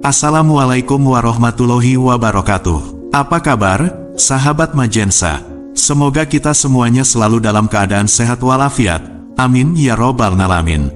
Assalamualaikum warahmatullahi wabarakatuh. Apa kabar, sahabat Majensa? Semoga kita semuanya selalu dalam keadaan sehat walafiat. Amin ya robbal alamin.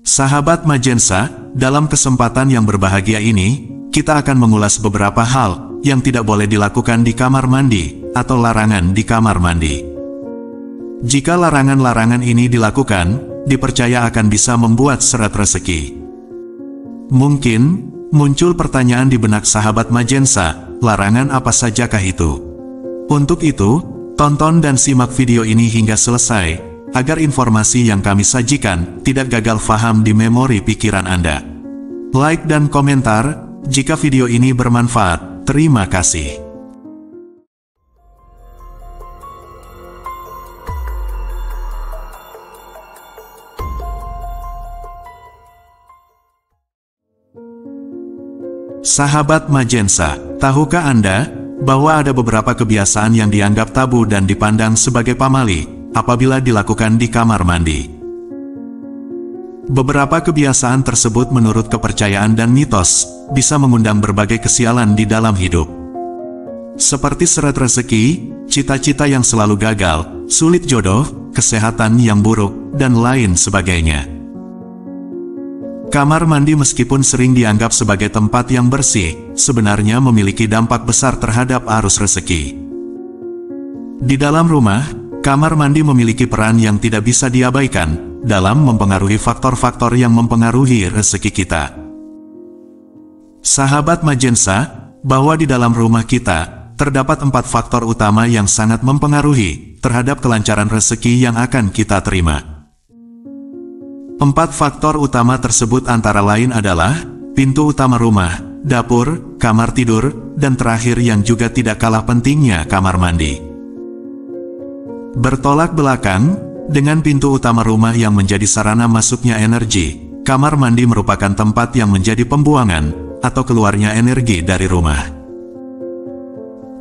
Sahabat Majensa, dalam kesempatan yang berbahagia ini, kita akan mengulas beberapa hal yang tidak boleh dilakukan di kamar mandi atau larangan di kamar mandi. Jika larangan-larangan ini dilakukan, dipercaya akan bisa membuat seret rezeki. Mungkin muncul pertanyaan di benak sahabat Majensa, larangan apa sajakah itu? Untuk itu, tonton dan simak video ini hingga selesai, agar informasi yang kami sajikan tidak gagal faham di memori pikiran Anda. Like dan komentar jika video ini bermanfaat. Terima kasih. Sahabat Majensa, tahukah Anda bahwa ada beberapa kebiasaan yang dianggap tabu dan dipandang sebagai pamali apabila dilakukan di kamar mandi? Beberapa kebiasaan tersebut menurut kepercayaan dan mitos bisa mengundang berbagai kesialan di dalam hidup. Seperti seret rezeki, cita-cita yang selalu gagal, sulit jodoh, kesehatan yang buruk, dan lain sebagainya. Kamar mandi meskipun sering dianggap sebagai tempat yang bersih, sebenarnya memiliki dampak besar terhadap arus rezeki. Di dalam rumah, kamar mandi memiliki peran yang tidak bisa diabaikan dalam mempengaruhi faktor-faktor yang mempengaruhi rezeki kita. Sahabat Majensa, bahwa di dalam rumah kita, terdapat 4 faktor utama yang sangat mempengaruhi terhadap kelancaran rezeki yang akan kita terima. 4 faktor utama tersebut antara lain adalah pintu utama rumah, dapur, kamar tidur, dan terakhir yang juga tidak kalah pentingnya kamar mandi. Bertolak belakang, dengan pintu utama rumah yang menjadi sarana masuknya energi, kamar mandi merupakan tempat yang menjadi pembuangan atau keluarnya energi dari rumah.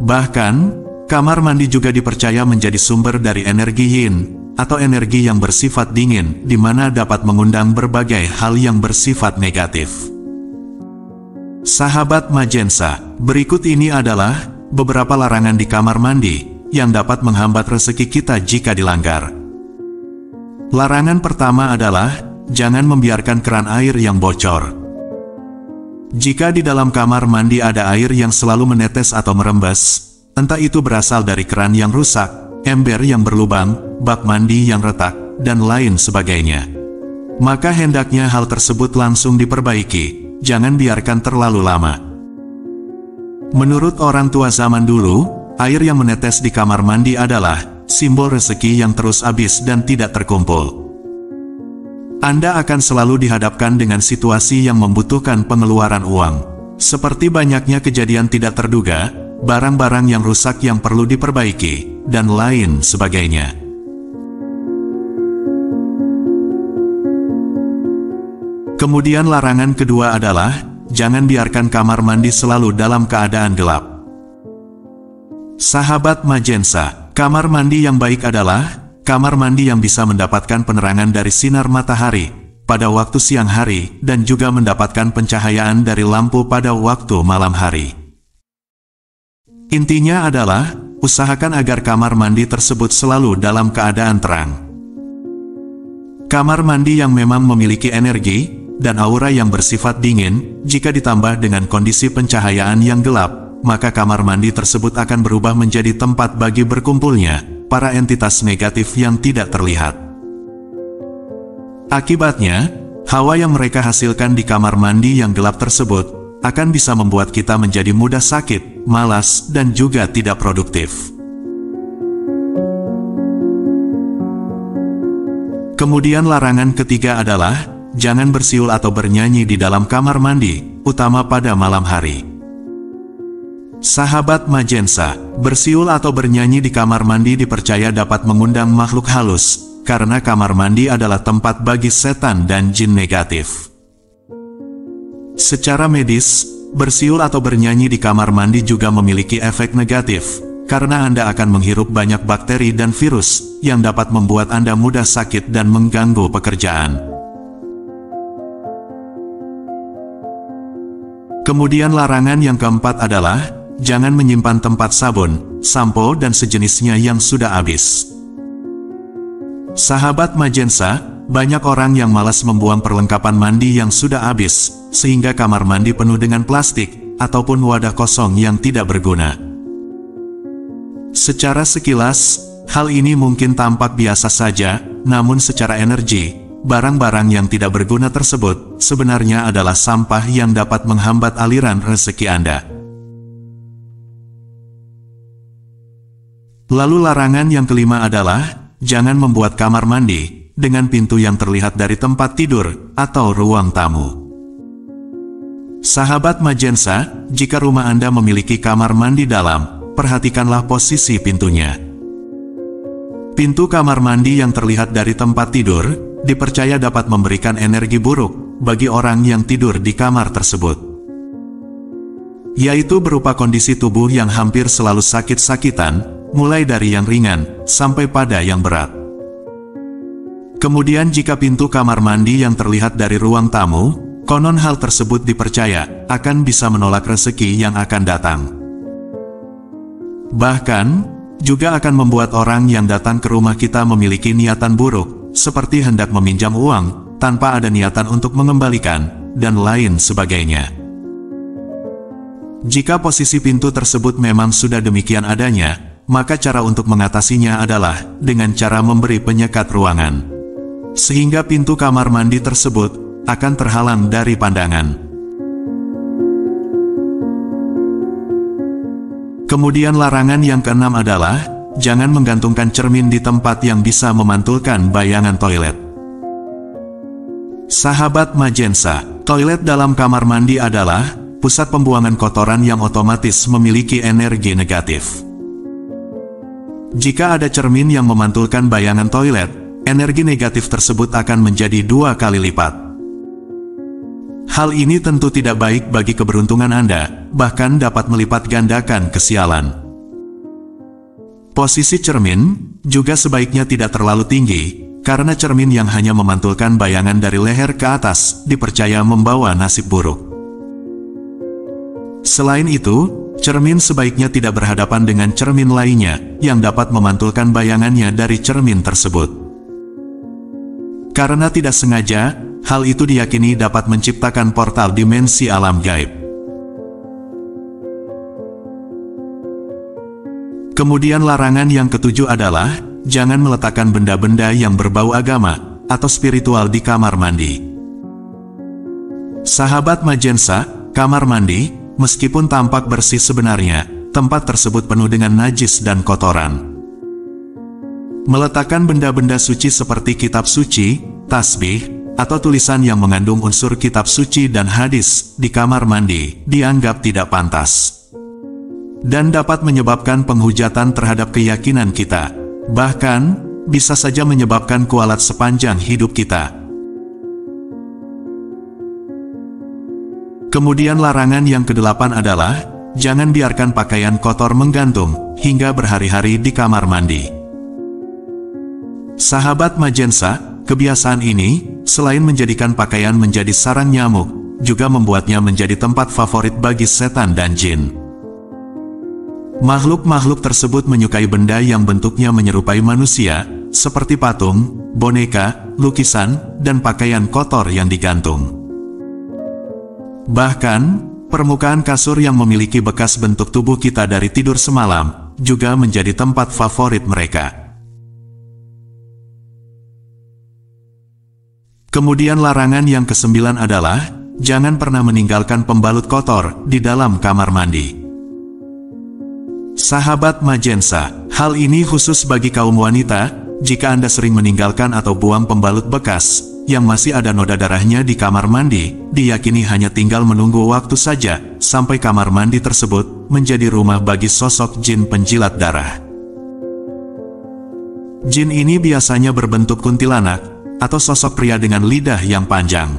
Bahkan, kamar mandi juga dipercaya menjadi sumber dari energi yin, atau energi yang bersifat dingin, di mana dapat mengundang berbagai hal yang bersifat negatif. Sahabat Majensa, berikut ini adalah beberapa larangan di kamar mandi yang dapat menghambat rezeki kita jika dilanggar. Larangan pertama adalah, jangan membiarkan keran air yang bocor. Jika di dalam kamar mandi ada air yang selalu menetes atau merembes, entah itu berasal dari keran yang rusak, ember yang berlubang, bak mandi yang retak, dan lain sebagainya, maka hendaknya hal tersebut langsung diperbaiki, jangan biarkan terlalu lama. Menurut orang tua zaman dulu, air yang menetes di kamar mandi adalah simbol rezeki yang terus habis dan tidak terkumpul. Anda akan selalu dihadapkan dengan situasi yang membutuhkan pengeluaran uang, seperti banyaknya kejadian tidak terduga, barang-barang yang rusak yang perlu diperbaiki, dan lain sebagainya. Kemudian larangan kedua adalah, jangan biarkan kamar mandi selalu dalam keadaan gelap. Sahabat Majensa, kamar mandi yang baik adalah kamar mandi yang bisa mendapatkan penerangan dari sinar matahari pada waktu siang hari dan juga mendapatkan pencahayaan dari lampu pada waktu malam hari. Intinya adalah, usahakan agar kamar mandi tersebut selalu dalam keadaan terang. Kamar mandi yang memang memiliki energi dan aura yang bersifat dingin, jika ditambah dengan kondisi pencahayaan yang gelap, maka kamar mandi tersebut akan berubah menjadi tempat bagi berkumpulnya para entitas negatif yang tidak terlihat. Akibatnya, hawa yang mereka hasilkan di kamar mandi yang gelap tersebut akan bisa membuat kita menjadi mudah sakit, malas, dan juga tidak produktif. Kemudian larangan ketiga adalah, jangan bersiul atau bernyanyi di dalam kamar mandi, utama pada malam hari. Sahabat Majensa, bersiul atau bernyanyi di kamar mandi dipercaya dapat mengundang makhluk halus, karena kamar mandi adalah tempat bagi setan dan jin negatif. Secara medis, bersiul atau bernyanyi di kamar mandi juga memiliki efek negatif, karena Anda akan menghirup banyak bakteri dan virus yang dapat membuat Anda mudah sakit dan mengganggu pekerjaan. Kemudian larangan yang keempat adalah, jangan menyimpan tempat sabun, sampo dan sejenisnya yang sudah habis. Sahabat Majensa, banyak orang yang malas membuang perlengkapan mandi yang sudah habis, sehingga kamar mandi penuh dengan plastik, ataupun wadah kosong yang tidak berguna. Secara sekilas, hal ini mungkin tampak biasa saja, namun secara energi, barang-barang yang tidak berguna tersebut sebenarnya adalah sampah yang dapat menghambat aliran rezeki Anda. Lalu larangan yang kelima adalah, jangan membuat kamar mandi dengan pintu yang terlihat dari tempat tidur atau ruang tamu. Sahabat Majensa, jika rumah Anda memiliki kamar mandi dalam, perhatikanlah posisi pintunya. Pintu kamar mandi yang terlihat dari tempat tidur dipercaya dapat memberikan energi buruk bagi orang yang tidur di kamar tersebut, yaitu berupa kondisi tubuh yang hampir selalu sakit-sakitan, mulai dari yang ringan sampai pada yang berat. Kemudian jika pintu kamar mandi yang terlihat dari ruang tamu, konon hal tersebut dipercaya akan bisa menolak rezeki yang akan datang. Bahkan, juga akan membuat orang yang datang ke rumah kita memiliki niatan buruk, seperti hendak meminjam uang, tanpa ada niatan untuk mengembalikan, dan lain sebagainya. Jika posisi pintu tersebut memang sudah demikian adanya, maka cara untuk mengatasinya adalah dengan cara memberi penyekat ruangan, sehingga pintu kamar mandi tersebut akan terhalang dari pandangan. Kemudian larangan yang keenam adalah, jangan menggantungkan cermin di tempat yang bisa memantulkan bayangan toilet. Sahabat Majensa, toilet dalam kamar mandi adalah pusat pembuangan kotoran yang otomatis memiliki energi negatif. Jika ada cermin yang memantulkan bayangan toilet, energi negatif tersebut akan menjadi 2 kali lipat. Hal ini tentu tidak baik bagi keberuntungan Anda, bahkan dapat melipat gandakan kesialan. Posisi cermin juga sebaiknya tidak terlalu tinggi, karena cermin yang hanya memantulkan bayangan dari leher ke atas dipercaya membawa nasib buruk. Selain itu, cermin sebaiknya tidak berhadapan dengan cermin lainnya yang dapat memantulkan bayangannya dari cermin tersebut. Karena tidak sengaja, hal itu diyakini dapat menciptakan portal dimensi alam gaib. Kemudian larangan yang ketujuh adalah, jangan meletakkan benda-benda yang berbau agama atau spiritual di kamar mandi. Sahabat Majensa, kamar mandi, meskipun tampak bersih sebenarnya, tempat tersebut penuh dengan najis dan kotoran. Meletakkan benda-benda suci seperti kitab suci, tasbih, atau tulisan yang mengandung unsur kitab suci dan hadis di kamar mandi dianggap tidak pantas, dan dapat menyebabkan penghujatan terhadap keyakinan kita, bahkan bisa saja menyebabkan kualat sepanjang hidup kita. Kemudian larangan yang kedelapan adalah, jangan biarkan pakaian kotor menggantung hingga berhari-hari di kamar mandi. Sahabat Majensa, kebiasaan ini, selain menjadikan pakaian menjadi sarang nyamuk, juga membuatnya menjadi tempat favorit bagi setan dan jin. Makhluk-makhluk tersebut menyukai benda yang bentuknya menyerupai manusia, seperti patung, boneka, lukisan, dan pakaian kotor yang digantung. Bahkan, permukaan kasur yang memiliki bekas bentuk tubuh kita dari tidur semalam, juga menjadi tempat favorit mereka. Kemudian larangan yang ke-9 adalah, jangan pernah meninggalkan pembalut kotor di dalam kamar mandi. Sahabat Majensa, hal ini khusus bagi kaum wanita. Jika Anda sering meninggalkan atau buang pembalut bekas yang masih ada noda darahnya di kamar mandi, diyakini hanya tinggal menunggu waktu saja sampai kamar mandi tersebut menjadi rumah bagi sosok jin penjilat darah. Jin ini biasanya berbentuk kuntilanak atau sosok pria dengan lidah yang panjang.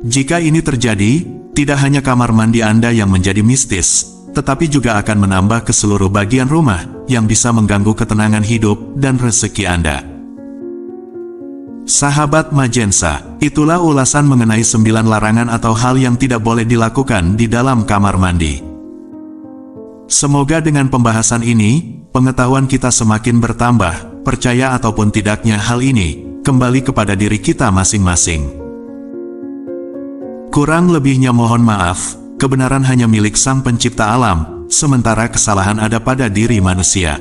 Jika ini terjadi, tidak hanya kamar mandi Anda yang menjadi mistis, tetapi juga akan menambah ke seluruh bagian rumah yang bisa mengganggu ketenangan hidup dan rezeki Anda. Sahabat Majensa, itulah ulasan mengenai 9 larangan atau hal yang tidak boleh dilakukan di dalam kamar mandi. Semoga dengan pembahasan ini, pengetahuan kita semakin bertambah, percaya ataupun tidaknya hal ini, kembali kepada diri kita masing-masing. Kurang lebihnya mohon maaf, kebenaran hanya milik Sang Pencipta alam, sementara kesalahan ada pada diri manusia.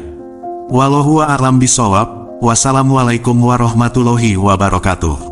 Wallahu a'lam bishawab. Wassalamualaikum warahmatullahi wabarakatuh.